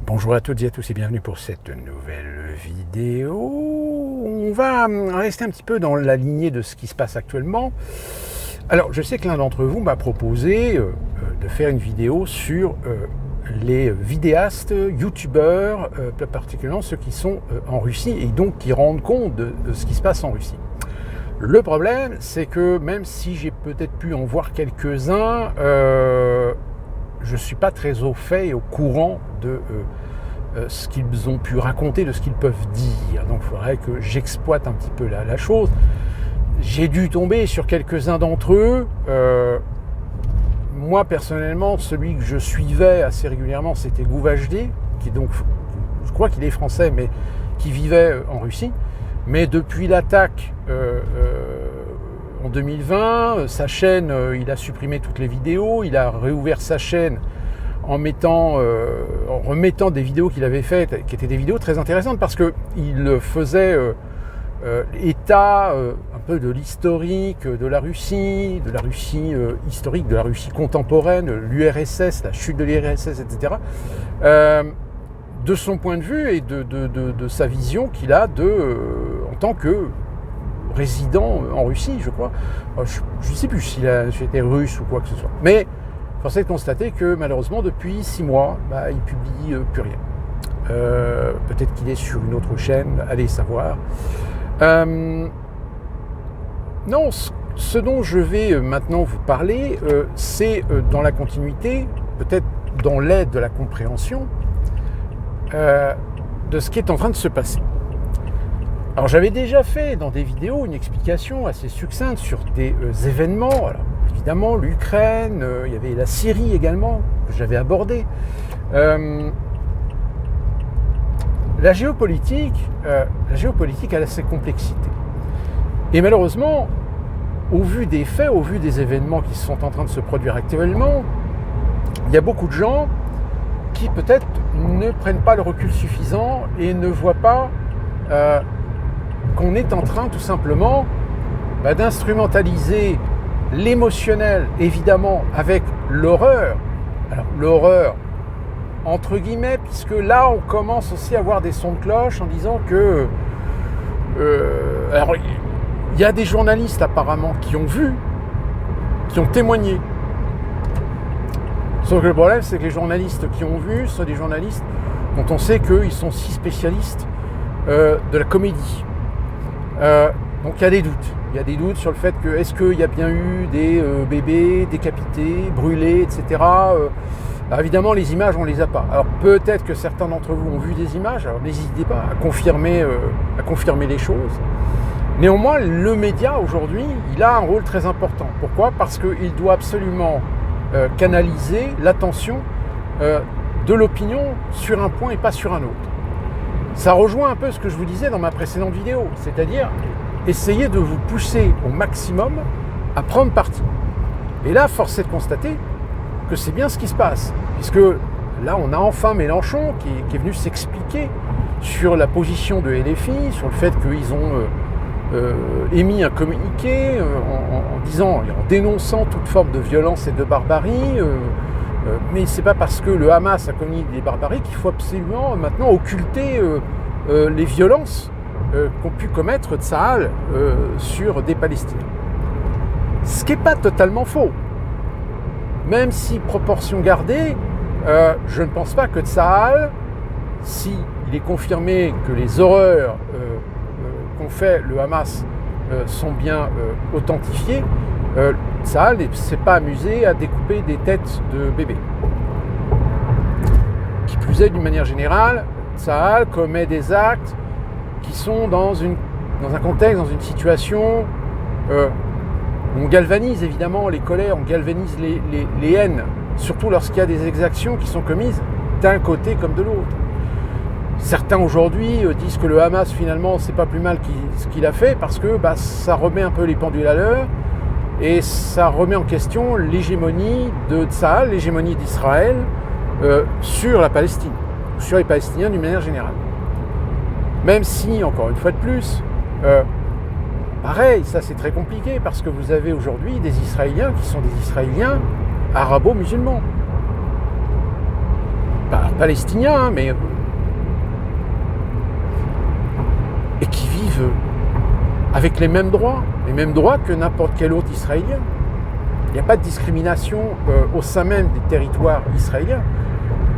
Bonjour à toutes et à tous et bienvenue pour cette nouvelle vidéo. On va rester un petit peu dans la lignée de ce qui se passe actuellement. Alors, je sais que l'un d'entre vous m'a proposé de faire une vidéo sur les vidéastes, youtubeurs, plus particulièrement ceux qui sont en Russie et donc qui rendent compte de ce qui se passe en Russie. Le problème, c'est que même si j'ai peut-être pu en voir quelques-uns, je ne suis pas très au fait et au courant de ce qu'ils ont pu raconter, de ce qu'ils peuvent dire. Donc il faudrait que j'exploite un petit peu la chose. J'ai dû tomber sur quelques-uns d'entre eux. Moi, personnellement, celui que je suivais assez régulièrement, c'était Gouvajdi, qui donc, je crois qu'il est français, mais qui vivait en Russie. Mais depuis l'attaque en 2020, sa chaîne, il a supprimé toutes les vidéos, il a réouvert sa chaîne en remettant des vidéos qu'il avait faites, qui étaient des vidéos très intéressantes parce qu'il faisait état un peu de l'historique de la Russie historique, de la Russie contemporaine, l'URSS, la chute de l'URSS, etc. De son point de vue et de sa vision qu'il a en tant que résident en Russie, je crois. Je ne sais plus s'il était russe ou quoi que ce soit. Mais force est de constater que malheureusement, depuis 6 mois, il ne publie plus rien. Peut-être qu'il est sur une autre chaîne, allez savoir. Non, ce dont je vais maintenant vous parler, c'est dans la continuité, peut-être dans l'aide de la compréhension, de ce qui est en train de se passer. Alors j'avais déjà fait dans des vidéos une explication assez succincte sur des événements. Alors, évidemment l'Ukraine, il y avait la Syrie également que j'avais abordé. La géopolitique a ses complexités. Et malheureusement, au vu des faits, au vu des événements qui sont en train de se produire actuellement, il y a beaucoup de gens qui peut-être ne prennent pas le recul suffisant et ne voient pas qu'on est en train tout simplement d'instrumentaliser l'émotionnel, évidemment, avec l'horreur. Alors l'horreur, entre guillemets, puisque là on commence aussi à avoir des sons de cloche en disant que... alors il y a des journalistes apparemment qui ont vu, qui ont témoigné. Sauf que le problème, c'est que les journalistes qui ont vu sont des journalistes dont on sait qu'ils sont si spécialistes de la comédie. Donc il y a des doutes. Il y a des doutes sur le fait que est-ce qu'il y a bien eu des bébés décapités, brûlés, etc. Alors évidemment, les images, on ne les a pas. Alors peut-être que certains d'entre vous ont vu des images, alors n'hésitez pas à confirmer les choses. Néanmoins, le média, aujourd'hui, il a un rôle très important. Pourquoi ? Parce qu'il doit absolument canaliser l'attention de l'opinion sur un point et pas sur un autre. Ça rejoint un peu ce que je vous disais dans ma précédente vidéo, c'est-à-dire essayer de vous pousser au maximum à prendre parti. Et là, force est de constater que c'est bien ce qui se passe, puisque là, on a enfin Mélenchon qui est venu s'expliquer sur la position de LFI, sur le fait qu'ils ont émis un communiqué en dénonçant toute forme de violence et de barbarie, mais c'est pas parce que le Hamas a commis des barbaries qu'il faut absolument maintenant occulter les violences qu'ont pu commettre Tsahal sur des Palestiniens. Ce qui n'est pas totalement faux. Même si, proportion gardée, je ne pense pas que Tsahal, si il est confirmé que les horreurs qu'ont fait le Hamas sont bien authentifiées, Tsahal ne s'est pas amusé à découper des têtes de bébés. Qui plus est, d'une manière générale, Tsahal commet des actes qui sont dans un contexte, dans une situation où on galvanise évidemment les colères, on galvanise les haines, surtout lorsqu'il y a des exactions qui sont commises d'un côté comme de l'autre. Certains aujourd'hui disent que le Hamas finalement c'est pas plus mal ce qu'il a fait parce que ça remet un peu les pendules à l'heure et ça remet en question l'hégémonie de Tsahal, l'hégémonie d'Israël sur la Palestine, sur les Palestiniens d'une manière générale. Même si, encore une fois de plus, pareil, ça c'est très compliqué parce que vous avez aujourd'hui des Israéliens qui sont des Israéliens arabo-musulmans. palestiniens, mais et qui vivent avec les mêmes droits que n'importe quel autre Israélien. Il n'y a pas de discrimination au sein même des territoires israéliens,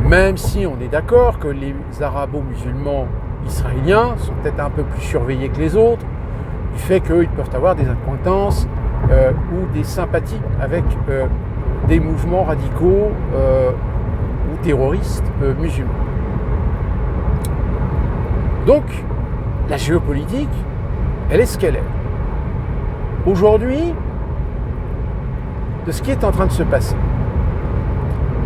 même si on est d'accord que les arabo-musulmans israéliens sont peut-être un peu plus surveillés que les autres, du fait qu'ils peuvent avoir des accointances ou des sympathies avec des mouvements radicaux ou terroristes musulmans. Donc, la géopolitique, elle est ce qu'elle est. Aujourd'hui, de ce qui est en train de se passer.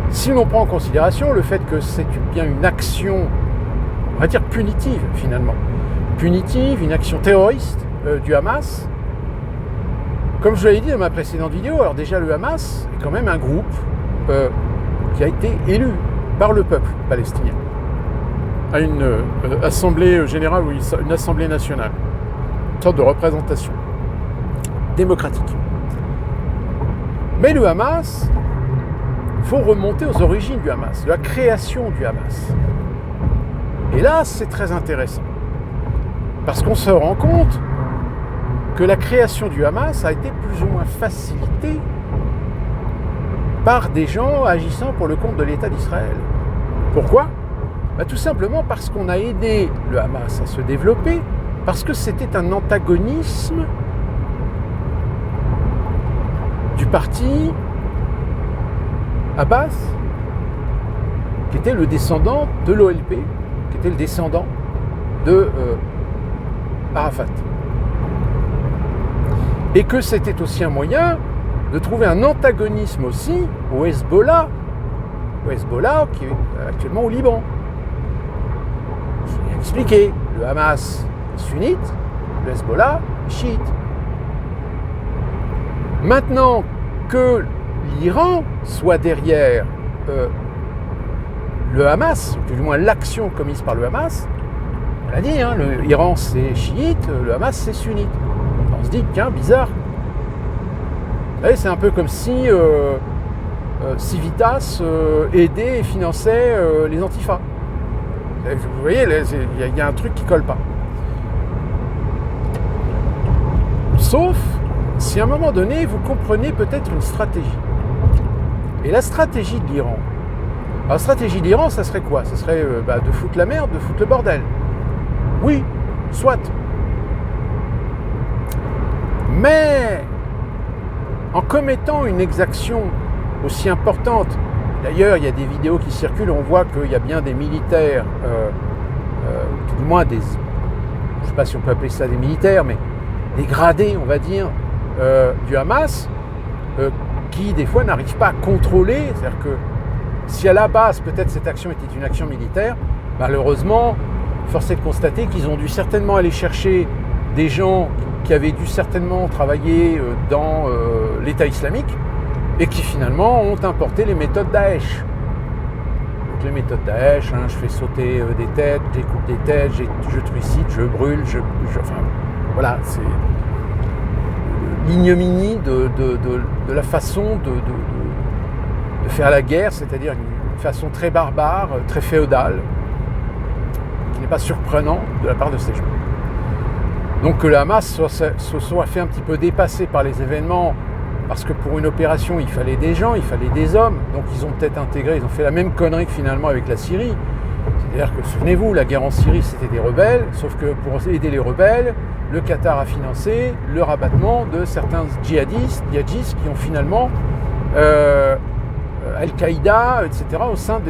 Si l'on prend en considération le fait que c'est bien une action, on va dire punitive finalement, une action terroriste du Hamas, comme je l'avais dit dans ma précédente vidéo, alors déjà le Hamas est quand même un groupe qui a été élu par le peuple palestinien à une assemblée générale, ou une assemblée nationale, une sorte de représentation démocratique. Mais le Hamas, il faut remonter aux origines du Hamas, de la création du Hamas. Et là, c'est très intéressant. Parce qu'on se rend compte que la création du Hamas a été plus ou moins facilitée par des gens agissant pour le compte de l'État d'Israël. Pourquoi ? Tout simplement parce qu'on a aidé le Hamas à se développer, parce que c'était un antagonisme du parti Abbas, qui était le descendant de l'OLP, qui était le descendant de Arafat. Et que c'était aussi un moyen de trouver un antagonisme aussi au Hezbollah qui est actuellement au Liban. Je vais expliquer, le Hamas est sunnite, le Hezbollah est chiite. Maintenant que l'Iran soit derrière le Hamas, ou du moins l'action commise par le Hamas, on l'a dit, l'Iran c'est chiite, le Hamas c'est sunnite. On se dit, tiens, bizarre. Vous savez, c'est un peu comme si Civitas aidait et finançait les antifas. Vous voyez, il y a un truc qui colle pas. Sauf si à un moment donné, vous comprenez peut-être une stratégie. Et la stratégie de l'Iran, la stratégie de l'Iran, ça serait quoi ? Ça serait de foutre la merde, de foutre le bordel. Oui, soit. Mais en commettant une exaction aussi importante, d'ailleurs il y a des vidéos qui circulent, on voit qu'il y a bien des militaires, tout du moins des, je ne sais pas si on peut appeler ça des militaires, mais des gradés, on va dire, du Hamas, qui des fois n'arrivent pas à contrôler, c'est-à-dire que si à la base peut-être cette action était une action militaire, malheureusement, force est de constater qu'ils ont dû certainement aller chercher des gens qui avaient dû certainement travailler dans l'État islamique et qui finalement ont importé les méthodes Daesh. Donc les méthodes Daesh, je fais sauter des têtes, j'écoute des têtes, je trucide, je brûle, enfin voilà, c'est l'ignominie de la façon de faire la guerre, c'est-à-dire une façon très barbare, très féodale, qui n'est pas surprenant de la part de ces gens. Donc que le Hamas se soit fait un petit peu dépasser par les événements, parce que pour une opération, il fallait des gens, il fallait des hommes, donc ils ont peut-être intégré, ils ont fait la même connerie que finalement avec la Syrie. C'est-à-dire que, souvenez-vous, la guerre en Syrie, c'était des rebelles, sauf que pour aider les rebelles, le Qatar a financé le rabattement de certains djihadistes qui ont finalement Al-Qaïda, etc., au sein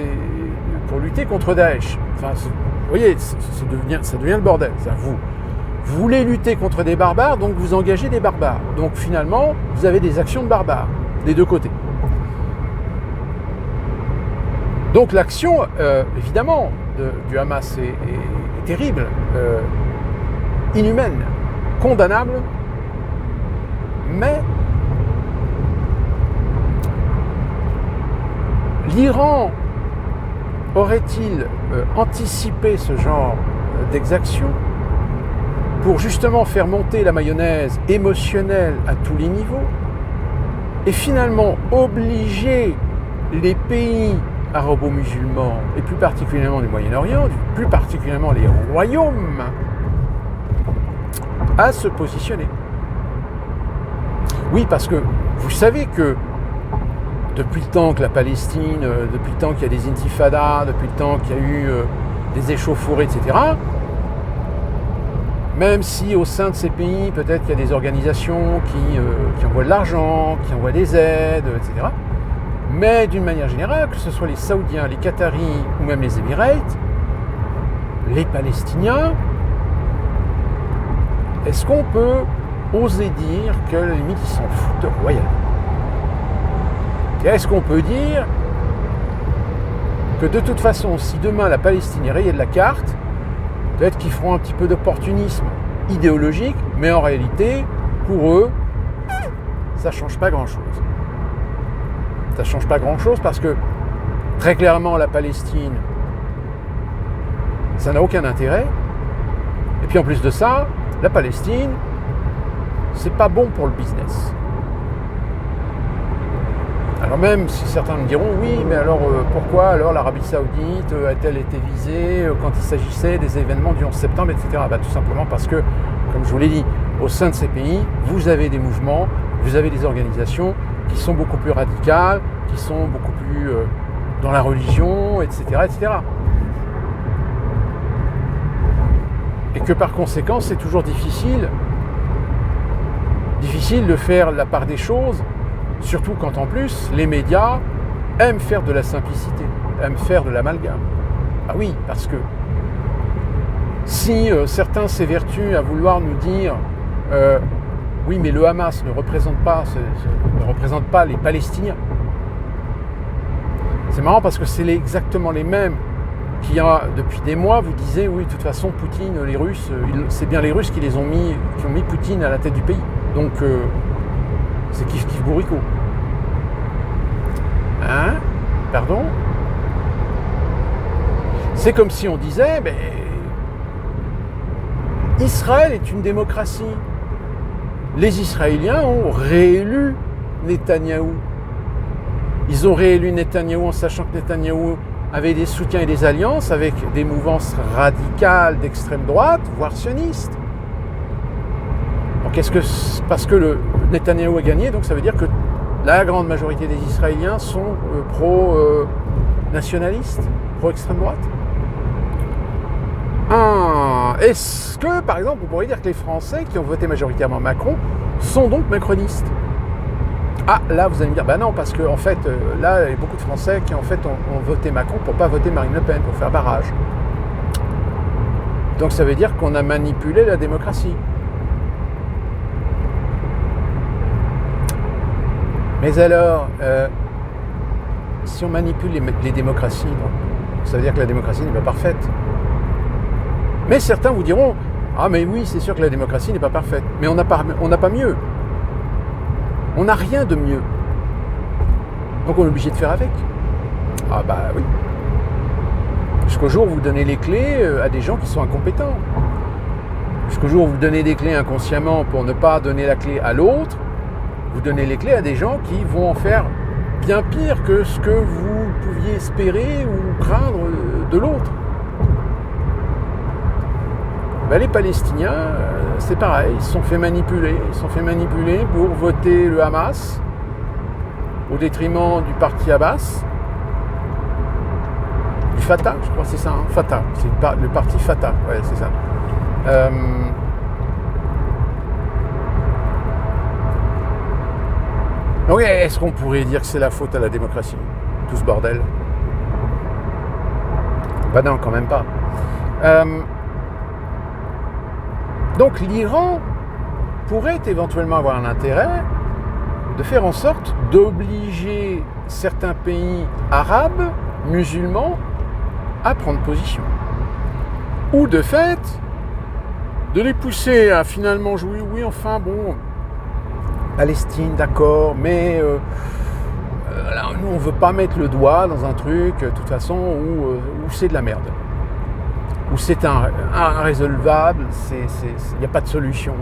pour lutter contre Daesh. Enfin, vous voyez, ça devient le bordel. Vous voulez lutter contre des barbares, donc vous engagez des barbares. Donc finalement, vous avez des actions de barbares, des deux côtés. Donc l'action, évidemment, du Hamas est terrible, inhumaine, condamnable, mais l'Iran aurait-il anticipé ce genre d'exaction pour justement faire monter la mayonnaise émotionnelle à tous les niveaux et finalement obliger les pays arabo-musulmans, et plus particulièrement du Moyen-Orient, plus particulièrement les royaumes, à se positionner. Oui, parce que vous savez que depuis le temps que la Palestine, depuis le temps qu'il y a des intifadas, depuis le temps qu'il y a eu des échauffourées, etc., même si au sein de ces pays, peut-être qu'il y a des organisations qui envoient de l'argent, qui envoient des aides, etc., mais d'une manière générale, que ce soit les Saoudiens, les Qataris ou même les Émirates, les Palestiniens, est-ce qu'on peut oser dire que, à la limite, ils s'en foutent royalement? Est-ce qu'on peut dire que de toute façon, si demain la Palestine est rayée de la carte, peut-être qu'ils feront un petit peu d'opportunisme idéologique, mais en réalité, pour eux, ça ne change pas grand-chose. Ça ne change pas grand-chose parce que, très clairement, la Palestine, ça n'a aucun intérêt. Et puis en plus de ça, la Palestine, c'est pas bon pour le business. Alors même si certains me diront, oui, mais alors pourquoi alors l'Arabie Saoudite a-t-elle été visée quand il s'agissait des événements du 11 septembre, etc. Tout simplement parce que, comme je vous l'ai dit, au sein de ces pays, vous avez des mouvements, vous avez des organisations qui sont beaucoup plus radicales, qui sont beaucoup plus dans la religion, etc., etc. Et que par conséquent, c'est toujours difficile de faire la part des choses, surtout quand en plus, les médias aiment faire de la simplicité, aiment faire de l'amalgame. Ah oui, parce que si certains s'évertuent à vouloir nous dire oui, mais le Hamas ne représente pas les Palestiniens. C'est marrant parce que c'est exactement les mêmes qui, depuis des mois, vous disaient oui, de toute façon, Poutine, les Russes, c'est bien les Russes qui ont mis Poutine à la tête du pays. Donc, c'est kiff bourricot. Hein? Pardon? C'est comme si on disait, Israël est une démocratie. Les Israéliens ont réélu Netanyahou. Ils ont réélu Netanyahou en sachant que Netanyahou avait des soutiens et des alliances avec des mouvances radicales d'extrême droite, voire sionistes. Donc parce que le Netanyahou a gagné, donc ça veut dire que la grande majorité des Israéliens sont pro-nationalistes, pro-extrême droite. Est-ce que, par exemple, on pourrait dire que les Français qui ont voté majoritairement Macron sont donc macronistes? Ah, là, vous allez me dire, non, parce que, en fait, là, il y a beaucoup de Français qui, en fait, ont voté Macron pour ne pas voter Marine Le Pen, pour faire barrage. Donc, ça veut dire qu'on a manipulé la démocratie. Mais alors, si on manipule les démocraties, donc, ça veut dire que la démocratie n'est pas parfaite. Mais certains vous diront, ah mais oui, c'est sûr que la démocratie n'est pas parfaite. Mais on n'a pas mieux. On n'a rien de mieux. Donc on est obligé de faire avec. Ah oui. Jusqu'au jour où vous donnez les clés à des gens qui sont incompétents. Jusqu'au jour où vous donnez des clés inconsciemment pour ne pas donner la clé à l'autre, vous donnez les clés à des gens qui vont en faire bien pire que ce que vous pouviez espérer ou craindre de l'autre. Les Palestiniens, c'est pareil, ils se sont fait manipuler. Ils se sont fait manipuler pour voter le Hamas au détriment du parti Abbas, du Fatah, je crois que c'est ça, hein, Fatah, c'est le parti Fatah, ouais, c'est ça. Donc est-ce qu'on pourrait dire que c'est la faute à la démocratie, tout ce bordel? Non, quand même pas. Donc l'Iran pourrait éventuellement avoir un intérêt de faire en sorte d'obliger certains pays arabes, musulmans, à prendre position. Ou de fait, de les pousser à finalement jouer, oui, enfin bon, Palestine, d'accord, mais là, nous on ne veut pas mettre le doigt dans un truc, de toute façon, où c'est de la merde. Où c'est irrésolvable, il n'y a pas de solution,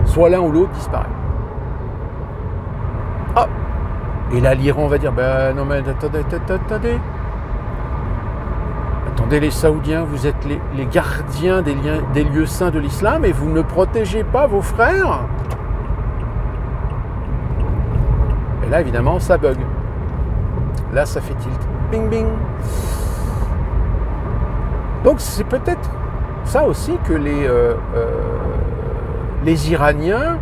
soit l'un ou l'autre disparaît. Ah, Et là, l'Iran va dire, ben non mais attendez. Attendez, les Saoudiens, vous êtes les gardiens des lieux saints de l'islam et vous ne protégez pas vos frères. Et là, évidemment, ça bug. Là, ça fait tilt. Bing, bing. Donc, c'est peut-être ça aussi que les Iraniens,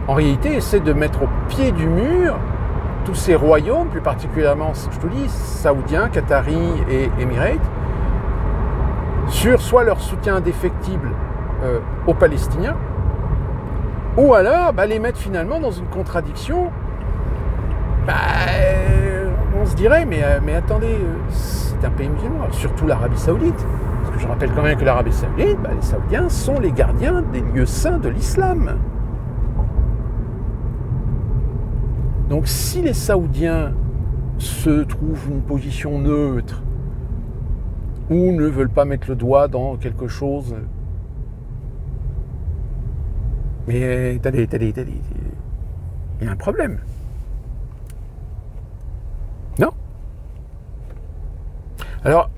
en réalité, essaient de mettre au pied du mur tous ces royaumes, plus particulièrement, je te dis, saoudiens, qataris et émirates, sur soit leur soutien indéfectible aux Palestiniens, ou alors les mettre finalement dans une contradiction. On se dirait, mais attendez, c'est un pays musulman, surtout l'Arabie Saoudite. Parce que je rappelle quand même que l'Arabie Saoudite, les Saoudiens sont les gardiens des lieux saints de l'islam. Donc si les Saoudiens se trouvent une position neutre ou ne veulent pas mettre le doigt dans quelque chose, mais attendez, il y a un problème. Non ? Alors,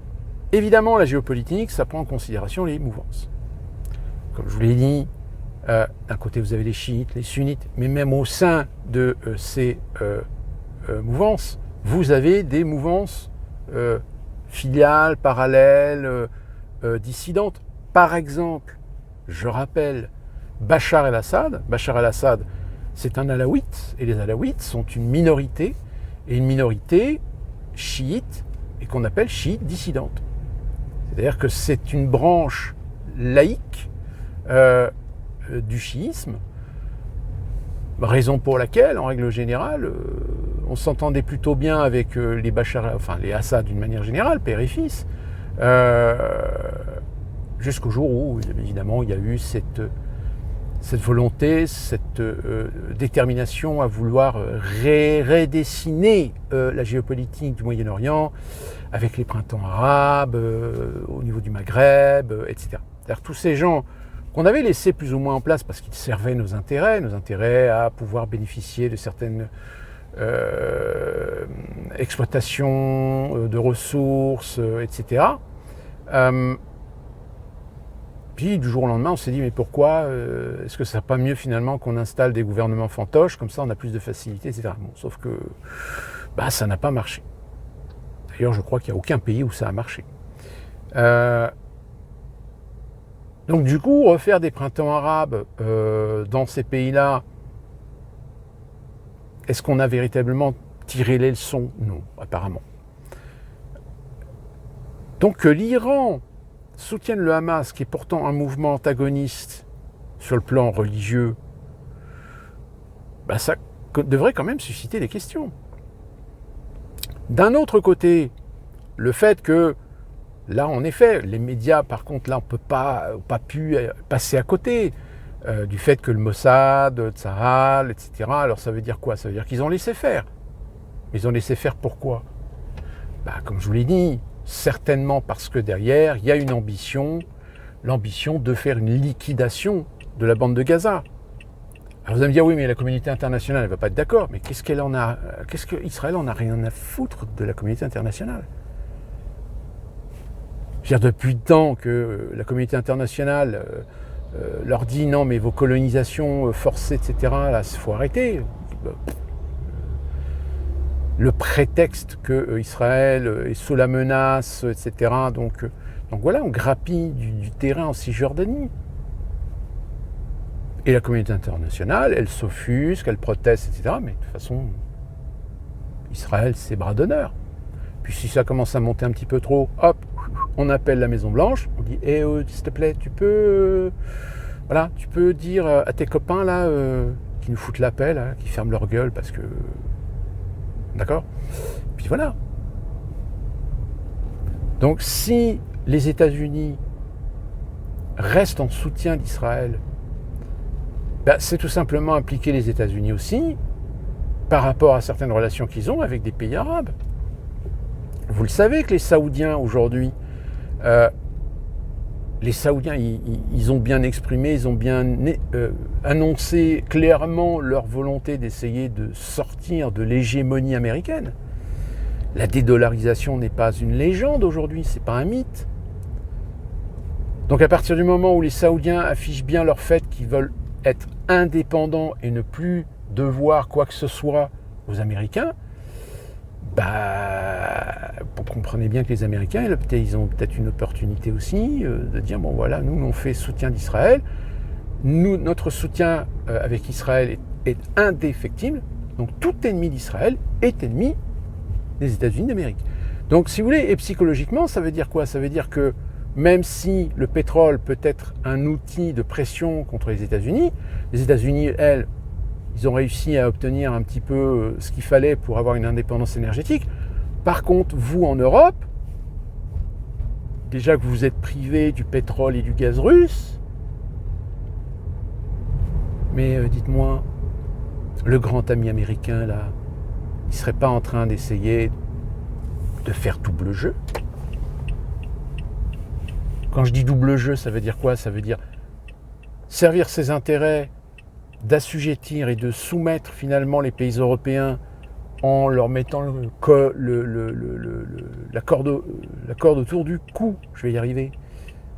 évidemment, la géopolitique, ça prend en considération les mouvances. Comme je vous l'ai dit, d'un côté, vous avez les chiites, les sunnites, mais même au sein de ces mouvances, vous avez des mouvances filiales, parallèles, dissidentes. Par exemple, je rappelle Bachar el-Assad. Bachar el-Assad, c'est un alaouite, et les alaouites sont une minorité chiite, et qu'on appelle chiite dissidente. C'est-à-dire que c'est une branche laïque du chiisme, raison pour laquelle, en règle générale, on s'entendait plutôt bien avec les Assad d'une manière générale, père et fils, jusqu'au jour où, évidemment, il y a eu cette volonté, cette détermination à vouloir redessiner la géopolitique du Moyen-Orient avec les printemps arabes, au niveau du Maghreb, etc. C'est-à-dire tous ces gens qu'on avait laissés plus ou moins en place parce qu'ils servaient nos intérêts à pouvoir bénéficier de certaines exploitations de ressources, etc. Puis du jour au lendemain, on s'est dit, mais pourquoi est-ce que ça serait pas mieux finalement qu'on installe des gouvernements fantoches, comme ça on a plus de facilité, etc. Bon, sauf que ça n'a pas marché. D'ailleurs, je crois qu'il n'y a aucun pays où ça a marché. Donc du coup, refaire des printemps arabes dans ces pays-là, est-ce qu'on a véritablement tiré les leçons ? Non, apparemment. Donc que l'Iran soutienne le Hamas, qui est pourtant un mouvement antagoniste sur le plan religieux, ça devrait quand même susciter des questions. D'un autre côté, le fait que, là en effet, les médias, par contre, là on peut pas pu passer à côté du fait que le Mossad, Tsahal, etc., alors ça veut dire quoi ? Ça veut dire qu'ils ont laissé faire. Ils ont laissé faire pourquoi ? Comme je vous l'ai dit, certainement parce que derrière, il y a une ambition, l'ambition de faire une liquidation de la bande de Gaza. Alors vous allez me dire, oui, mais la communauté internationale, elle ne va pas être d'accord, mais qu'est-ce qu'Israël en a rien à foutre de la communauté internationale ? Je veux dire, depuis le temps que la communauté internationale leur dit, non, mais vos colonisations forcées, etc., là, il faut arrêter. Le prétexte que Israël est sous la menace, etc. Donc voilà, on grappille du terrain en Cisjordanie. Et la communauté internationale, elle s'offusque, elle proteste, etc. Mais de toute façon, Israël, c'est bras d'honneur. Puis si ça commence à monter un petit peu trop, hop, on appelle la Maison Blanche, on dit, s'il te plaît, tu peux dire à tes copains là, qui nous foutent la paix, là, qui ferment leur gueule parce que... D'accord ? Puis voilà. Donc si les États-Unis restent en soutien d'Israël, c'est tout simplement impliquer les États-Unis aussi par rapport à certaines relations qu'ils ont avec des pays arabes. Vous le savez que les Saoudiens aujourd'hui, les Saoudiens, ils ont bien exprimé, ils ont bien annoncé clairement leur volonté d'essayer de sortir de l'hégémonie américaine. La dédollarisation n'est pas une légende aujourd'hui, c'est pas un mythe. Donc à partir du moment où les Saoudiens affichent bien leur fait qu'ils veulent être indépendants et ne plus devoir quoi que ce soit aux Américains, vous comprenez bien que les Américains, ils ont peut-être une opportunité aussi de dire, bon voilà, nous on fait soutien d'Israël, notre soutien avec Israël est indéfectible, donc tout ennemi d'Israël est ennemi des États-Unis d'Amérique. Donc si vous voulez, et psychologiquement, ça veut dire quoi? Ça veut dire que même si le pétrole peut être un outil de pression contre les États-Unis, elles, ils ont réussi à obtenir un petit peu ce qu'il fallait pour avoir une indépendance énergétique. Par contre, vous en Europe, déjà que vous êtes privé du pétrole et du gaz russe, mais dites-moi, le grand ami américain, là, il ne serait pas en train d'essayer de faire double jeu? Quand je dis double jeu, ça veut dire quoi? Ça veut dire servir ses intérêts, d'assujettir et de soumettre finalement les pays européens en leur mettant la corde autour du cou, je vais y arriver.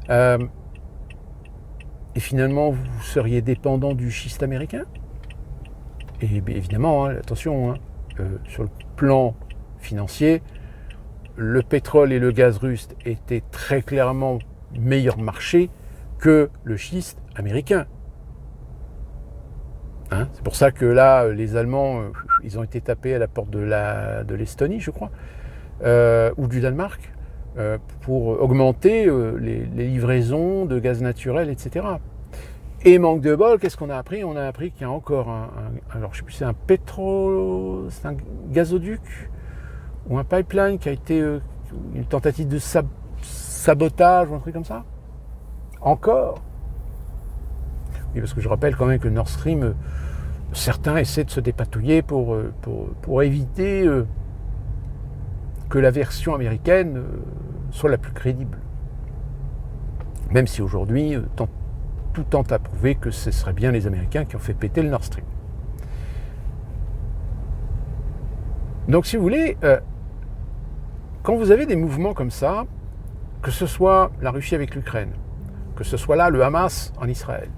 Et finalement, vous seriez dépendant du schiste américain? Et bien évidemment, attention, sur le plan financier, le pétrole et le gaz russe étaient très clairement meilleur marché que le schiste américain. C'est pour ça que là, les Allemands, ils ont été tapés à la porte de l'Estonie, je crois, ou du Danemark, pour augmenter les livraisons de gaz naturel, etc. Et manque de bol, qu'est-ce qu'on a appris? On a appris qu'il y a encore alors je sais plus, c'est c'est un gazoduc ou un pipeline qui a été une tentative de sabotage ou un truc comme ça. Encore. Oui, parce que je rappelle quand même que le Nord Stream, certains essaient de se dépatouiller pour éviter que la version américaine soit la plus crédible. Même si aujourd'hui, tout tente à prouver que ce serait bien les Américains qui ont fait péter le Nord Stream. Donc si vous voulez, quand vous avez des mouvements comme ça, que ce soit la Russie avec l'Ukraine, que ce soit là le Hamas en Israël,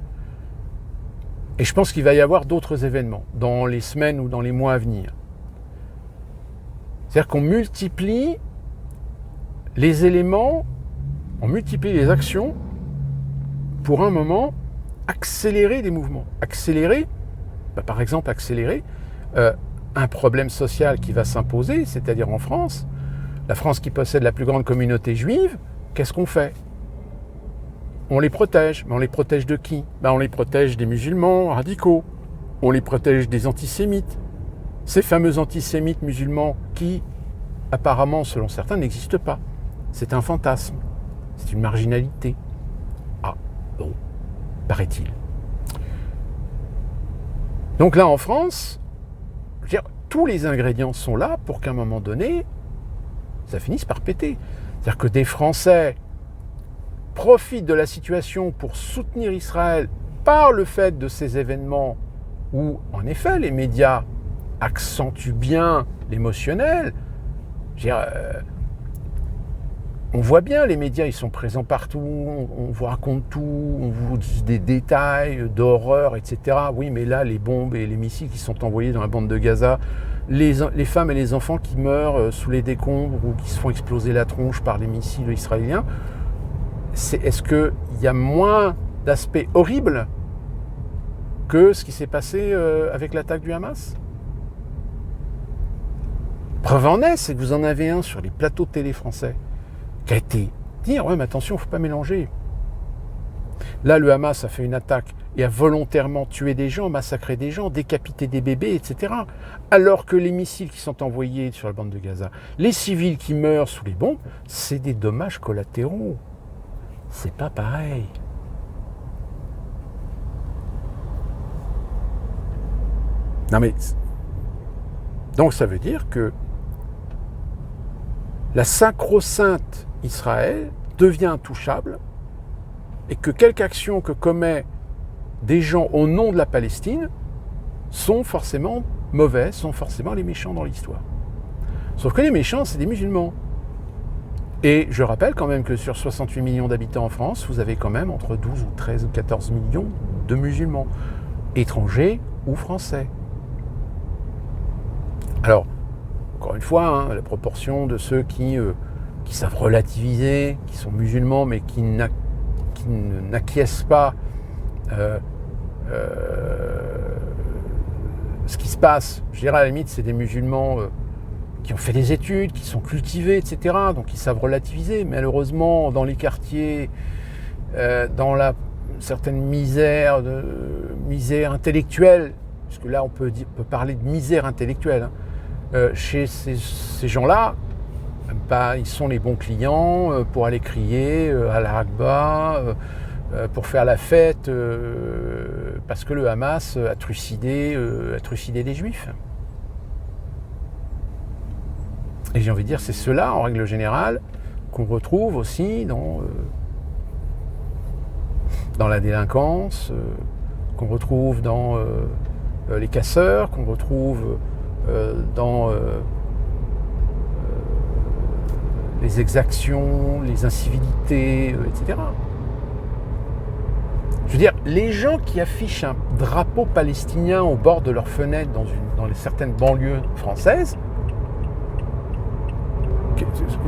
et je pense qu'il va y avoir d'autres événements dans les semaines ou dans les mois à venir. C'est-à-dire qu'on multiplie les éléments, on multiplie les actions pour un moment accélérer des mouvements. Accélérer, par exemple accélérer un problème social qui va s'imposer, c'est-à-dire en France, la France qui possède la plus grande communauté juive, qu'est-ce qu'on fait? On les protège. Mais on les protège de qui? On les protège des musulmans radicaux. On les protège des antisémites. Ces fameux antisémites musulmans qui, apparemment, selon certains, n'existent pas. C'est un fantasme. C'est une marginalité. Ah, bon, paraît-il. Donc là, en France, je veux dire, tous les ingrédients sont là pour qu'à un moment donné, ça finisse par péter. C'est-à-dire que des Français profitent de la situation pour soutenir Israël par le fait de ces événements où, en effet, les médias accentuent bien l'émotionnel. On voit bien, les médias, ils sont présents partout, on vous raconte tout, on vous dit des détails d'horreur, etc. Oui, mais là, les bombes et les missiles qui sont envoyés dans la bande de Gaza, les femmes et les enfants qui meurent sous les décombres ou qui se font exploser la tronche par les missiles israéliens, est-ce qu'il y a moins d'aspects horribles que ce qui s'est passé avec l'attaque du Hamas? Preuve en est, c'est que vous en avez un sur les plateaux de télé français qui a été dire, ouais mais attention, il ne faut pas mélanger. Là, le Hamas a fait une attaque et a volontairement tué des gens, massacré des gens, décapité des bébés, etc. Alors que les missiles qui sont envoyés sur la bande de Gaza, les civils qui meurent sous les bombes, c'est des dommages collatéraux. C'est pas pareil. Non mais... Donc ça veut dire que la sacro-sainte Israël devient intouchable et que quelque action que commet des gens au nom de la Palestine sont forcément mauvais, sont forcément les méchants dans l'histoire. Sauf que les méchants, c'est des musulmans. Et je rappelle quand même que sur 68 millions d'habitants en France, vous avez quand même entre 12 ou 13 ou 14 millions de musulmans, étrangers ou français. Alors, encore une fois, la proportion de ceux qui savent relativiser, qui sont musulmans, mais qui n'acquiescent pas ce qui se passe, je dirais à la limite, c'est des musulmans qui ont fait des études, qui sont cultivés, etc. Donc ils savent relativiser. Malheureusement, dans les quartiers, dans la certaine misère intellectuelle, parce que là on peut parler de misère intellectuelle, chez ces gens-là, ils sont les bons clients pour aller crier à la Akba, pour faire la fête, parce que le Hamas a trucidé des Juifs. Et j'ai envie de dire, c'est cela, en règle générale, qu'on retrouve aussi dans la délinquance, qu'on retrouve dans les casseurs, qu'on retrouve dans les exactions, les incivilités, etc. Je veux dire, les gens qui affichent un drapeau palestinien au bord de leurs fenêtres dans certaines banlieues françaises,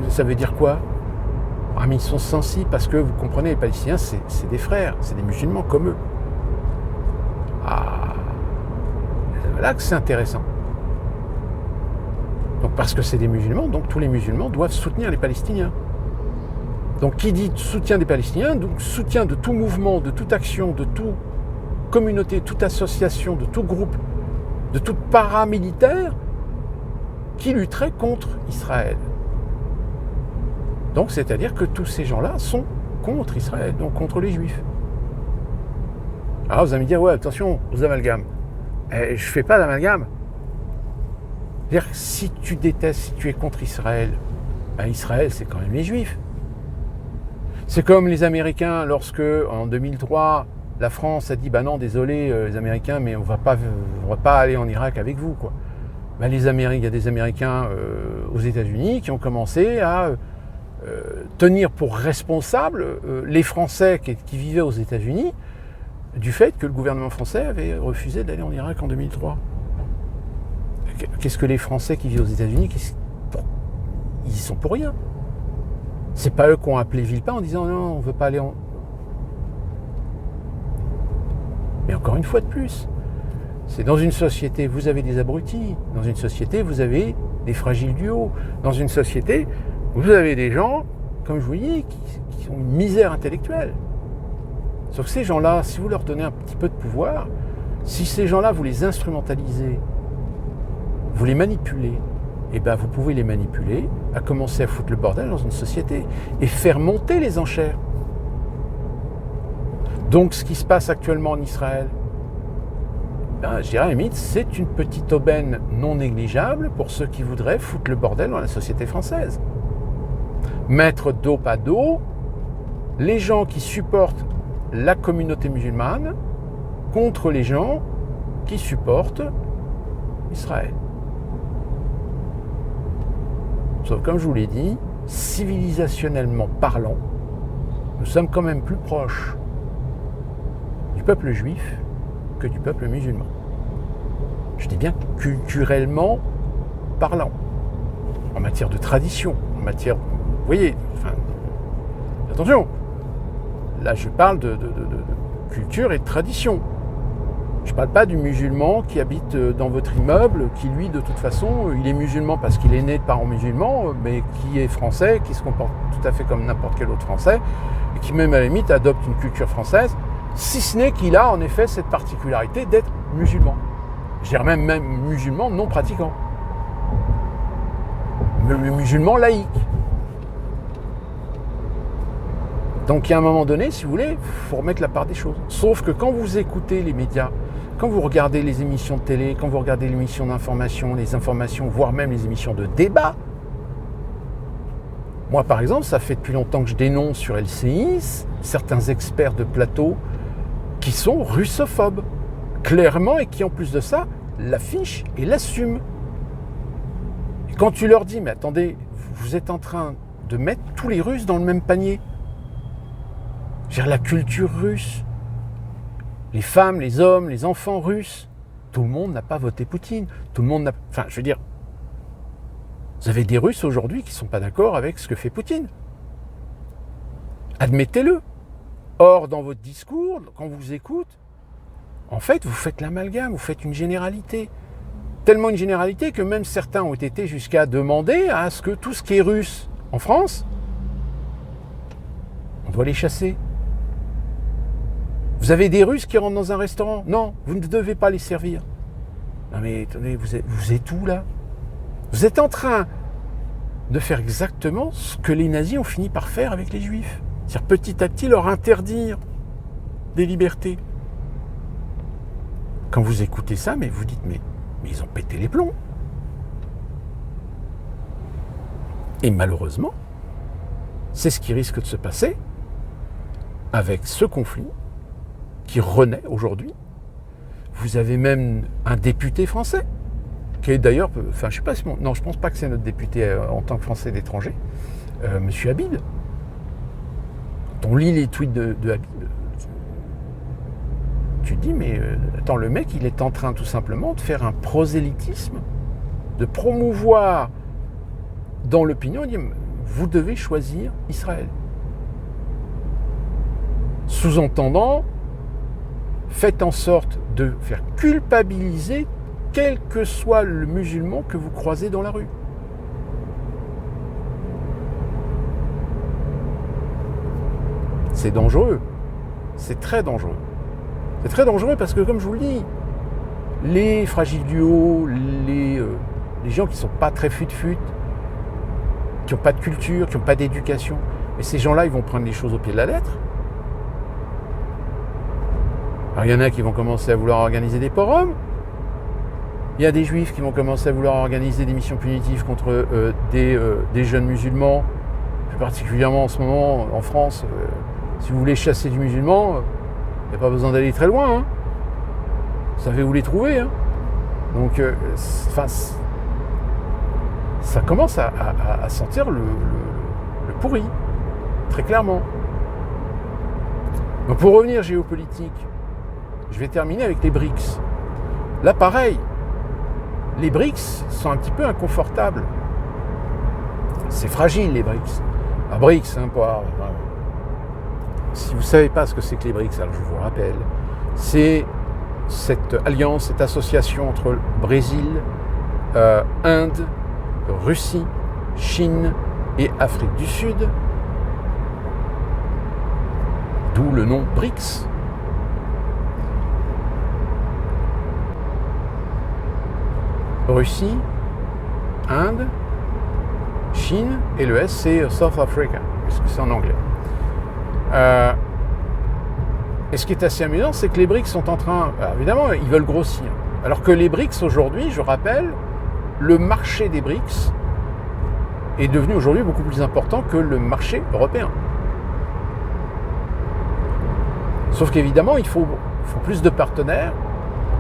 ça veut dire quoi? Ah, mais ils sont sensibles parce que, vous comprenez, les Palestiniens, c'est des frères, c'est des musulmans comme eux. Ah, c'est là que c'est intéressant. Donc parce que c'est des musulmans, donc tous les musulmans doivent soutenir les Palestiniens. Donc qui dit soutien des Palestiniens, donc soutien de tout mouvement, de toute action, de toute communauté, toute association, de tout groupe, de tout paramilitaire qui lutterait contre Israël. Donc c'est-à-dire que tous ces gens-là sont contre Israël, donc contre les Juifs. Alors vous allez me dire, ouais, attention aux amalgames. Je ne fais pas d'amalgame. C'est-à-dire que si tu détestes, si tu es contre Israël, Israël c'est quand même les Juifs. C'est comme les Américains lorsque, en 2003, la France a dit, non, désolé les Américains, mais on va pas aller en Irak avec vous, quoi. Il y a des Américains aux États-Unis qui ont commencé à tenir pour responsables les Français qui vivaient aux États-Unis du fait que le gouvernement français avait refusé d'aller en Irak en 2003. Qu'est-ce que les Français qui vivent aux États-Unis, ils y sont pour rien. C'est pas eux qui ont appelé Villepin en disant non, on veut pas aller en... Mais encore une fois de plus, c'est dans une société, vous avez des abrutis. Dans une société, vous avez des fragiles du haut. Dans une société, vous avez des gens, comme je vous dis, qui ont une misère intellectuelle. Sauf que ces gens-là, si vous leur donnez un petit peu de pouvoir, si ces gens-là, vous les instrumentalisez, vous les manipulez, vous pouvez les manipuler, à commencer à foutre le bordel dans une société et faire monter les enchères. Donc ce qui se passe actuellement en Israël, je dirais à la limite, c'est une petite aubaine non négligeable pour ceux qui voudraient foutre le bordel dans la société française. Mettre dos à dos les gens qui supportent la communauté musulmane contre les gens qui supportent Israël. Sauf comme je vous l'ai dit, civilisationnellement parlant, nous sommes quand même plus proches du peuple juif que du peuple musulman. Je dis bien culturellement parlant, en matière de tradition, en matière... Vous voyez, attention, là je parle de culture et de tradition. Je ne parle pas du musulman qui habite dans votre immeuble, qui lui, de toute façon, il est musulman parce qu'il est né de parents musulmans, mais qui est français, qui se comporte tout à fait comme n'importe quel autre français, et qui même à la limite adopte une culture française, si ce n'est qu'il a en effet cette particularité d'être musulman. Je dirais même musulman non pratiquant. Musulman laïque. Donc il y a un moment donné, si vous voulez, il faut remettre la part des choses. Sauf que quand vous écoutez les médias, quand vous regardez les émissions de télé, quand vous regardez les émissions d'information, les informations, voire même les émissions de débat, Moi, par exemple, ça fait depuis longtemps que je dénonce sur LCI certains experts de plateau qui sont russophobes, clairement, et qui, en plus de ça, l'affichent et l'assument. Et quand tu leur dis, mais attendez, vous êtes en train de mettre tous les Russes dans le même panier. Je veux dire, la culture russe, les femmes, les hommes, les enfants russes, tout le monde n'a pas voté Poutine. Tout le monde n'a... Enfin, je veux dire, vous avez des Russes aujourd'hui qui ne sont pas d'accord avec ce que fait Poutine. Admettez-le. Or, dans votre discours, quand on vous écoute, en fait, vous faites l'amalgame, vous faites une généralité. Tellement une généralité que même certains ont été jusqu'à demander à ce que tout ce qui est russe en France, on doit les chasser. Vous avez des Russes qui rentrent dans un restaurant. Non, vous ne devez pas les servir. Non mais attendez, vous êtes où là? Vous êtes en train de faire exactement ce que les nazis ont fini par faire avec les juifs. C'est-à-dire petit à petit leur interdire des libertés. Quand vous écoutez ça, mais vous dites, mais ils ont pété les plombs. Et malheureusement, c'est ce qui risque de se passer avec ce conflit qui renaît aujourd'hui. Vous avez même un député français, qui est d'ailleurs, enfin je sais pas si non, je pense pas que c'est notre député en tant que Français d'étranger, Monsieur Habib. Quand on lit les tweets de Habib, tu te dis, mais attends, le mec, il est en train tout simplement de faire un prosélytisme, de promouvoir dans l'opinion, il dit, vous devez choisir Israël. Sous-entendant, faites en sorte de faire culpabiliser quel que soit le musulman que vous croisez dans la rue. C'est dangereux. C'est très dangereux. C'est très dangereux parce que, comme je vous le dis, les fragiles du haut, les gens qui ne sont pas très fut-fut, qui n'ont pas de culture, qui n'ont pas d'éducation, mais ces gens-là, ils vont prendre les choses au pied de la lettre. Alors, il y en a qui vont commencer à vouloir organiser des pogroms. Il y a des juifs qui vont commencer à vouloir organiser des missions punitives contre des jeunes musulmans, plus particulièrement en ce moment en France. Si vous voulez chasser du musulman, il n'y a pas besoin d'aller très loin. Hein. Vous savez où les trouver. Hein. Donc, ça commence à sentir le pourri, très clairement. Donc, pour revenir géopolitique, je vais terminer avec les BRICS. Là, pareil, les BRICS sont un petit peu inconfortables. C'est fragile, les BRICS. Ah, BRICS, hein, si vous ne savez pas ce que c'est que les BRICS, alors je vous rappelle, c'est cette alliance, cette association entre Brésil, Inde, Russie, Chine et Afrique du Sud, d'où le nom BRICS. Russie, Inde, Chine, et le S c'est South Africa, puisque c'est en anglais. Et ce qui est assez amusant, c'est que les BRICS sont en train, alors évidemment, ils veulent grossir. Alors que les BRICS aujourd'hui, je rappelle, le marché des BRICS est devenu aujourd'hui beaucoup plus important que le marché européen. Sauf qu'évidemment, il faut plus de partenaires.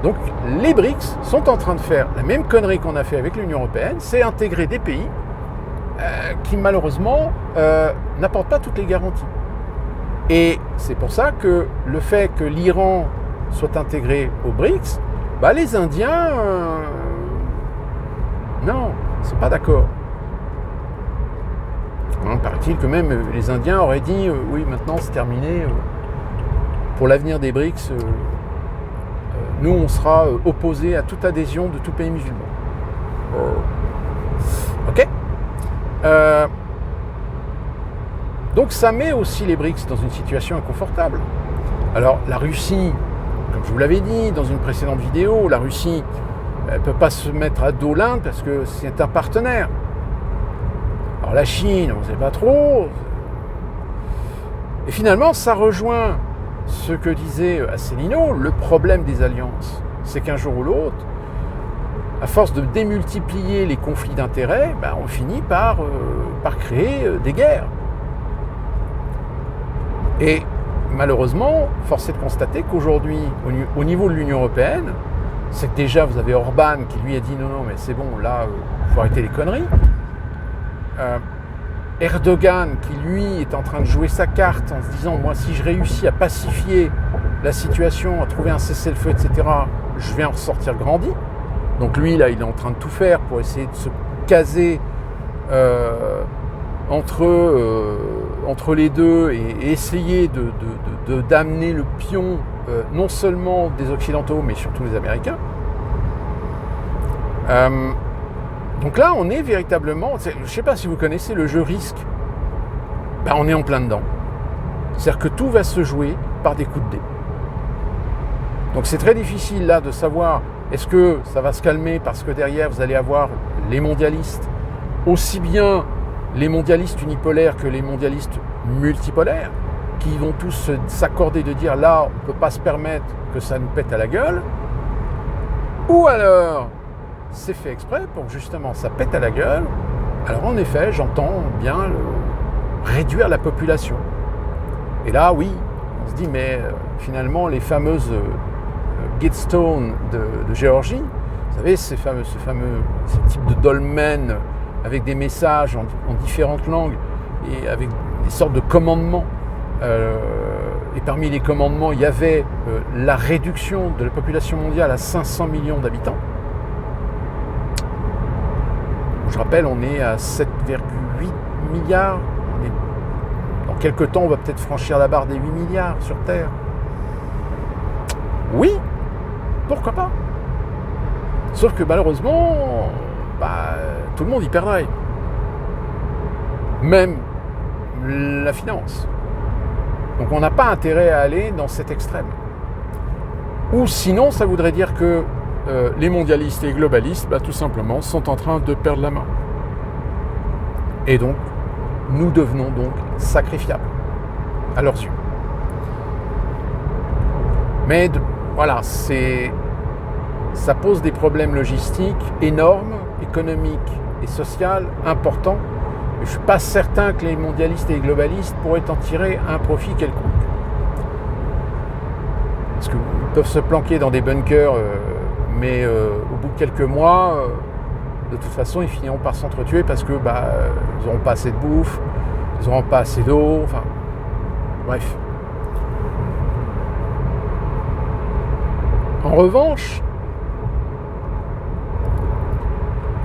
Donc les BRICS sont en train de faire la même connerie qu'on a fait avec l'Union européenne, c'est intégrer des pays qui malheureusement n'apportent pas toutes les garanties. Et c'est pour ça que le fait que l'Iran soit intégré aux BRICS, les Indiens, non, ils ne sont pas d'accord. Paraît-il que même les Indiens auraient dit oui, maintenant c'est terminé. Pour l'avenir des BRICS, nous on sera opposés à toute adhésion de tout pays musulman. Ok. Donc ça met aussi les BRICS dans une situation inconfortable. Alors la Russie, comme je vous l'avais dit dans une précédente vidéo, la Russie ne peut pas se mettre à dos l'Inde parce que c'est un partenaire. Alors la Chine, on ne sait pas trop. Et finalement, ça rejoint ce que disait Asselineau, le problème des alliances. C'est qu'un jour ou l'autre, à force de démultiplier les conflits d'intérêts, on finit par par créer des guerres. Et malheureusement, force est de constater qu'aujourd'hui, au niveau de l'Union européenne, c'est que déjà vous avez Orban qui lui a dit non, mais c'est bon, là, il faut arrêter les conneries. Erdogan qui lui est en train de jouer sa carte en se disant moi si je réussis à pacifier la situation, à trouver un cessez-le-feu, etc., je vais en ressortir grandi. Donc lui là il est en train de tout faire pour essayer de se caser entre les deux et essayer d'amener le pion non seulement des Occidentaux mais surtout des Américains. Donc là, on est véritablement... Je ne sais pas si vous connaissez le jeu Risque. Ben, on est en plein dedans. C'est-à-dire que tout va se jouer par des coups de dés. Donc c'est très difficile là de savoir est-ce que ça va se calmer parce que derrière vous allez avoir les mondialistes, aussi bien les mondialistes unipolaires que les mondialistes multipolaires, qui vont tous s'accorder de dire là, on ne peut pas se permettre que ça nous pète à la gueule. Ou alors... c'est fait exprès pour que justement ça pète à la gueule. Alors en effet, j'entends bien réduire la population. Et là, oui, on se dit, mais finalement, les fameuses Gitstone de Géorgie, vous savez, ces types de dolmens avec des messages en différentes langues et avec des sortes de commandements. Et parmi les commandements, il y avait la réduction de la population mondiale à 500 millions d'habitants. Je rappelle, on est à 7,8 milliards. Dans quelques temps, on va peut-être franchir la barre des 8 milliards sur Terre. Oui, pourquoi pas? Sauf que malheureusement, tout le monde y perdrait. Même la finance. Donc on n'a pas intérêt à aller dans cet extrême. Ou sinon, ça voudrait dire que les mondialistes et les globalistes, tout simplement, sont en train de perdre la main. Et donc, nous devenons donc sacrifiables, à leurs yeux. Mais voilà, ça pose des problèmes logistiques énormes, économiques et sociaux importants. Je ne suis pas certain que les mondialistes et les globalistes pourraient en tirer un profit quelconque. Parce qu'ils peuvent se planquer dans des bunkers... mais au bout de quelques mois, de toute façon, ils finiront par s'entretuer parce que ils n'auront pas assez de bouffe, ils n'auront pas assez d'eau, enfin, bref. En revanche,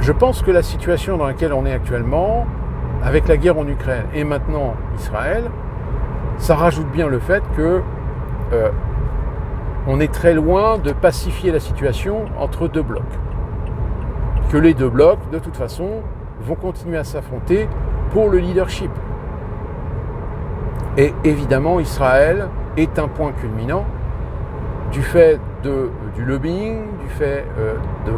je pense que la situation dans laquelle on est actuellement, avec la guerre en Ukraine et maintenant Israël, ça rajoute bien le fait que on est très loin de pacifier la situation entre deux blocs. Que les deux blocs, de toute façon, vont continuer à s'affronter pour le leadership. Et évidemment, Israël est un point culminant du fait du lobbying, du fait de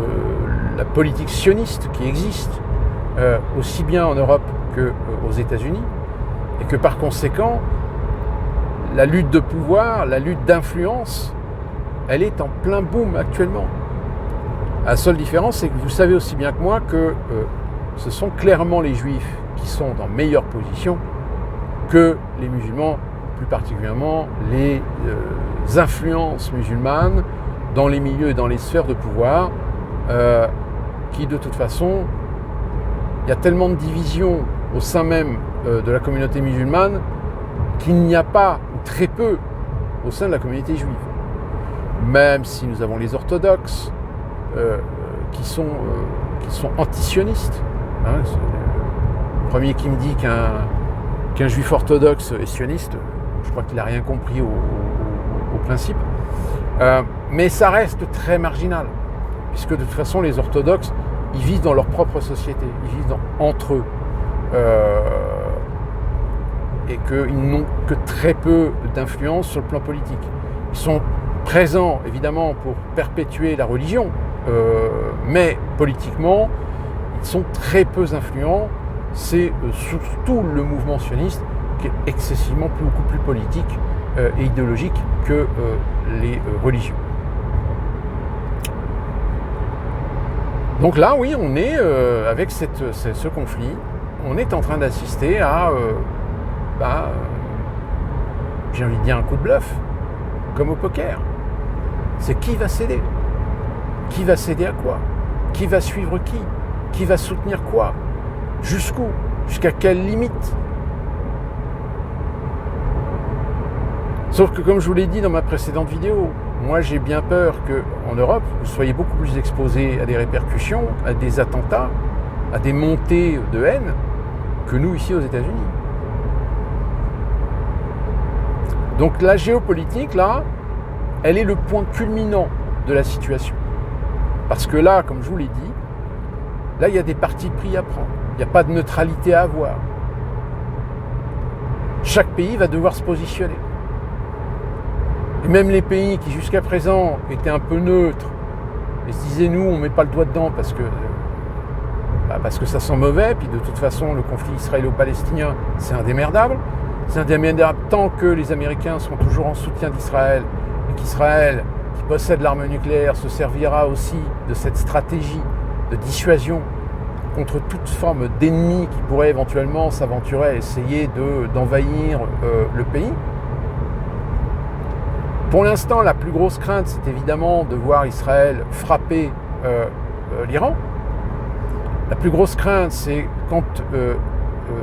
la politique sioniste qui existe, aussi bien en Europe qu'aux États-Unis, et que par conséquent, la lutte de pouvoir, la lutte d'influence, elle est en plein boom actuellement. La seule différence, c'est que vous savez aussi bien que moi que ce sont clairement les juifs qui sont dans meilleure position que les musulmans, plus particulièrement les influences musulmanes dans les milieux et dans les sphères de pouvoir, qui de toute façon, il y a tellement de divisions au sein même de la communauté musulmane qu'il n'y a pas, ou très peu, au sein de la communauté juive. Même si nous avons les orthodoxes qui sont antisionistes. Hein, le premier qui me dit qu'un juif orthodoxe est sioniste, je crois qu'il n'a rien compris au principe. Mais ça reste très marginal, puisque de toute façon les orthodoxes, ils vivent dans leur propre société, ils vivent entre eux. Et qu'ils n'ont que très peu d'influence sur le plan politique. Ils sont présents, évidemment, pour perpétuer la religion, mais politiquement, ils sont très peu influents. C'est surtout le mouvement sioniste qui est excessivement beaucoup plus politique et idéologique que les religieux. Donc là, oui, on est avec ce conflit, on est en train d'assister à, j'ai envie de dire un coup de bluff, comme au poker. C'est qui va céder? Qui va céder à quoi? Qui va suivre qui? Qui va soutenir quoi? Jusqu'où? Jusqu'à quelle limite? Sauf que comme je vous l'ai dit dans ma précédente vidéo, moi j'ai bien peur qu'en Europe, vous soyez beaucoup plus exposés à des répercussions, à des attentats, à des montées de haine, que nous ici aux États-Unis. Donc la géopolitique, là, elle est le point culminant de la situation. Parce que là, comme je vous l'ai dit, là il y a des partis pris à prendre. Il n'y a pas de neutralité à avoir. Chaque pays va devoir se positionner. Et même les pays qui jusqu'à présent étaient un peu neutres et se disaient nous on ne met pas le doigt dedans parce que ça sent mauvais, puis de toute façon le conflit israélo-palestinien c'est indémerdable. C'est indémerdable tant que les Américains seront toujours en soutien d'Israël et qu'Israël, qui possède l'arme nucléaire, se servira aussi de cette stratégie de dissuasion contre toute forme d'ennemi qui pourrait éventuellement s'aventurer à essayer d'envahir le pays. Pour l'instant, la plus grosse crainte, c'est évidemment de voir Israël frapper l'Iran. La plus grosse crainte, c'est quand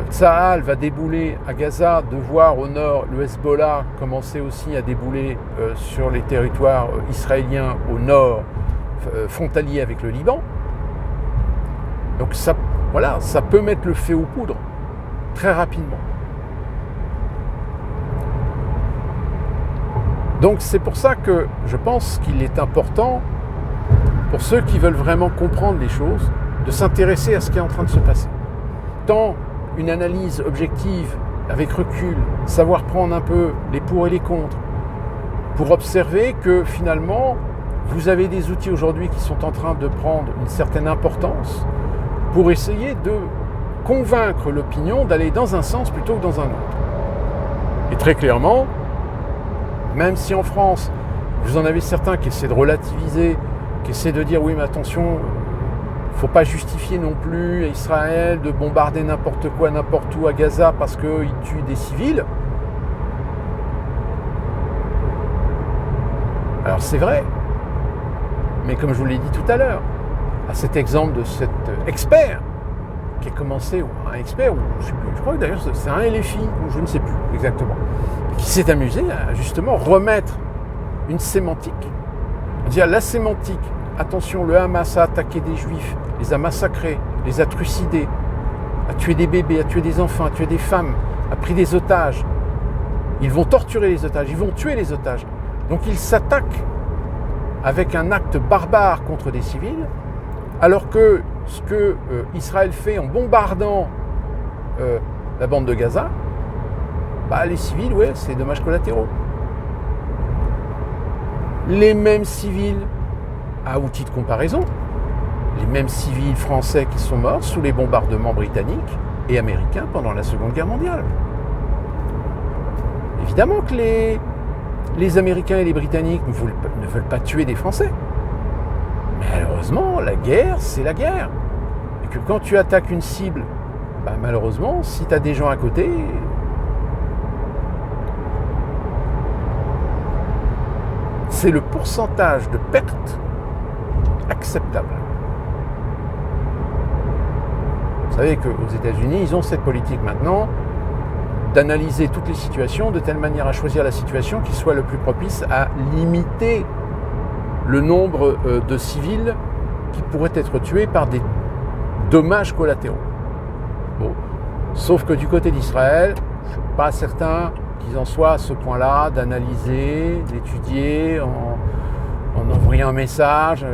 Tsahal va débouler à Gaza, de voir au nord le Hezbollah commencer aussi à débouler sur les territoires israéliens au nord, frontaliers avec le Liban. Donc ça peut mettre le feu aux poudres très rapidement. Donc c'est pour ça que je pense qu'il est important, pour ceux qui veulent vraiment comprendre les choses, de s'intéresser à ce qui est en train de se passer. Tant une analyse objective, avec recul, savoir prendre un peu les pour et les contre, pour observer que finalement, vous avez des outils aujourd'hui qui sont en train de prendre une certaine importance pour essayer de convaincre l'opinion d'aller dans un sens plutôt que dans un autre. Et très clairement, même si en France, vous en avez certains qui essaient de relativiser, qui essaient de dire oui mais attention, il ne faut pas justifier non plus à Israël de bombarder n'importe quoi, n'importe où à Gaza parce qu'ils tuent des civils. Alors c'est vrai, mais comme je vous l'ai dit tout à l'heure, à cet exemple de cet expert qui a commencé, un expert, ou je crois que d'ailleurs c'est un LFI, ou je ne sais plus exactement, qui s'est amusé à justement remettre une sémantique, dire la sémantique, attention, le Hamas a attaqué des juifs, les a massacrés, les a trucidés, a tué des bébés, a tué des enfants, a tué des femmes, a pris des otages. Ils vont torturer les otages, ils vont tuer les otages. Donc ils s'attaquent avec un acte barbare contre des civils, alors que ce que Israël fait en bombardant la bande de Gaza, les civils, ouais, c'est dommages collatéraux. Les mêmes civils, à outil de comparaison, les mêmes civils français qui sont morts sous les bombardements britanniques et américains pendant la Seconde Guerre mondiale. Évidemment que les Américains et les Britanniques ne veulent pas tuer des Français. Mais malheureusement, la guerre, c'est la guerre. Et que quand tu attaques une cible, malheureusement, si tu as des gens à côté, c'est le pourcentage de pertes acceptable. Vous savez qu'aux États-Unis, ils ont cette politique maintenant d'analyser toutes les situations de telle manière à choisir la situation qui soit le plus propice à limiter le nombre de civils qui pourraient être tués par des dommages collatéraux. Bon. Sauf que du côté d'Israël, je ne suis pas certain qu'ils en soient à ce point-là d'analyser, d'étudier, en envoyant un message.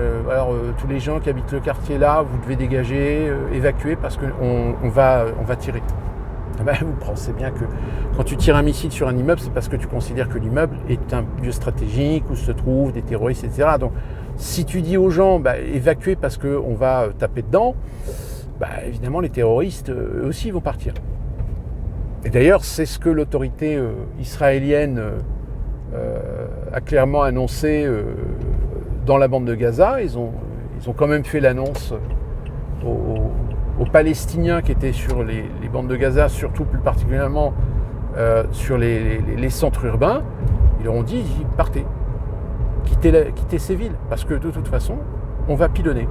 Tous les gens qui habitent le quartier là, vous devez dégager, évacuer parce qu'on va tirer. Vous pensez bien que quand tu tires un missile sur un immeuble, c'est parce que tu considères que l'immeuble est un lieu stratégique où se trouvent des terroristes, etc. Donc, si tu dis aux gens, évacuez parce qu'on va taper dedans, évidemment, les terroristes, eux aussi, vont partir. Et d'ailleurs, c'est ce que l'autorité israélienne a clairement annoncé dans la bande de Gaza. Ils ont quand même fait l'annonce aux aux Palestiniens qui étaient sur les bandes de Gaza, surtout plus particulièrement sur les centres urbains, ils leur ont dit partez, quittez ces villes, parce que de toute façon, on va pilonner.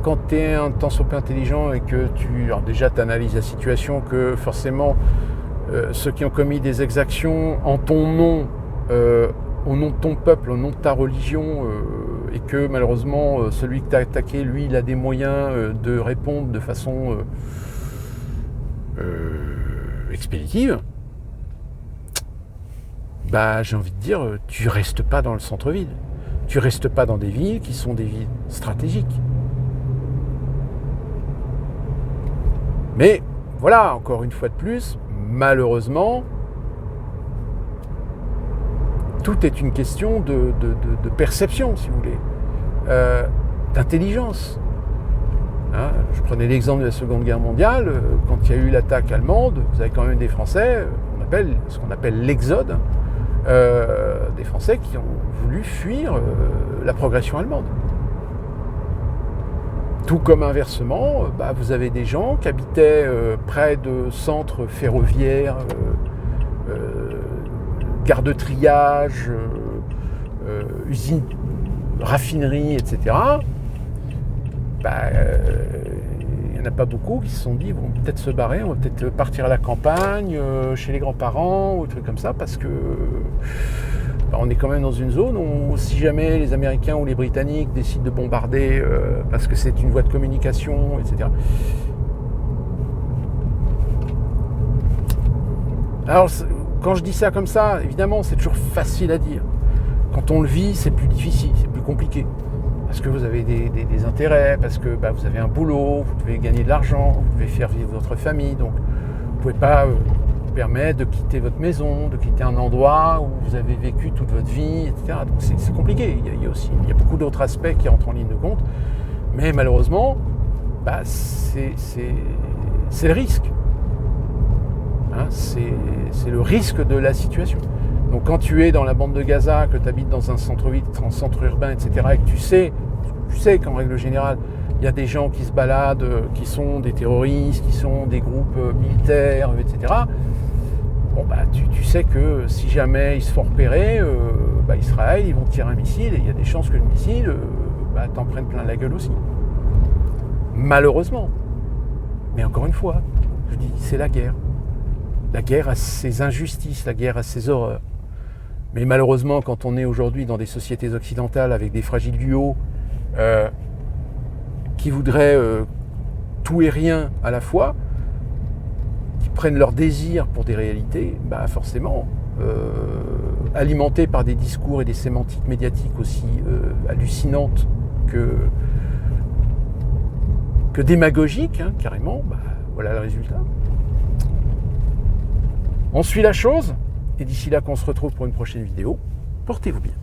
Quand tu es un tant soit peu intelligent et que tu analyses la situation, que forcément ceux qui ont commis des exactions en ton nom, au nom de ton peuple, au nom de ta religion, et que malheureusement celui que tu as attaqué, lui, il a des moyens de répondre de façon expéditive, j'ai envie de dire, tu restes pas dans le centre-ville. Tu restes pas dans des villes qui sont des villes stratégiques. Mais voilà, encore une fois de plus, malheureusement, tout est une question de perception, si vous voulez, d'intelligence. Hein, je prenais l'exemple de la Seconde Guerre mondiale, quand il y a eu l'attaque allemande, vous avez quand même des Français, ce qu'on appelle l'exode, des Français qui ont voulu fuir la progression allemande. Tout comme inversement, vous avez des gens qui habitaient près de centres ferroviaires, gares de triage, usines, raffineries, etc. Il n'y en a pas beaucoup qui se sont dit, vont peut-être se barrer, on va peut-être partir à la campagne, chez les grands-parents, ou des trucs comme ça, parce que on est quand même dans une zone où si jamais les Américains ou les Britanniques décident de bombarder parce que c'est une voie de communication, etc. Alors, quand je dis ça comme ça, évidemment, c'est toujours facile à dire. Quand on le vit, c'est plus difficile, c'est plus compliqué. Parce que vous avez des intérêts, parce que vous avez un boulot, vous devez gagner de l'argent, vous devez faire vivre votre famille, donc vous ne pouvez pas permettre de quitter votre maison, de quitter un endroit où vous avez vécu toute votre vie, etc. Donc c'est compliqué. Il y a beaucoup d'autres aspects qui rentrent en ligne de compte, mais malheureusement, c'est le risque. Hein, c'est le risque de la situation. Donc quand tu es dans la bande de Gaza, que tu habites dans un centre-ville, un centre urbain, etc., et que tu sais qu'en règle générale, il y a des gens qui se baladent, qui sont des terroristes, qui sont des groupes militaires, etc., tu sais que si jamais ils se font repérer, Israël, ils vont tirer un missile, et il y a des chances que le missile t'en prenne plein la gueule aussi. Malheureusement. Mais encore une fois, je dis, c'est la guerre. La guerre a ses injustices, la guerre a ses horreurs. Mais malheureusement, quand on est aujourd'hui dans des sociétés occidentales avec des fragiles duos qui voudraient tout et rien à la fois, qui prennent leur désir pour des réalités, forcément, alimentés par des discours et des sémantiques médiatiques aussi hallucinantes que démagogiques, hein, carrément, voilà le résultat. On suit la chose, et d'ici là qu'on se retrouve pour une prochaine vidéo, portez-vous bien.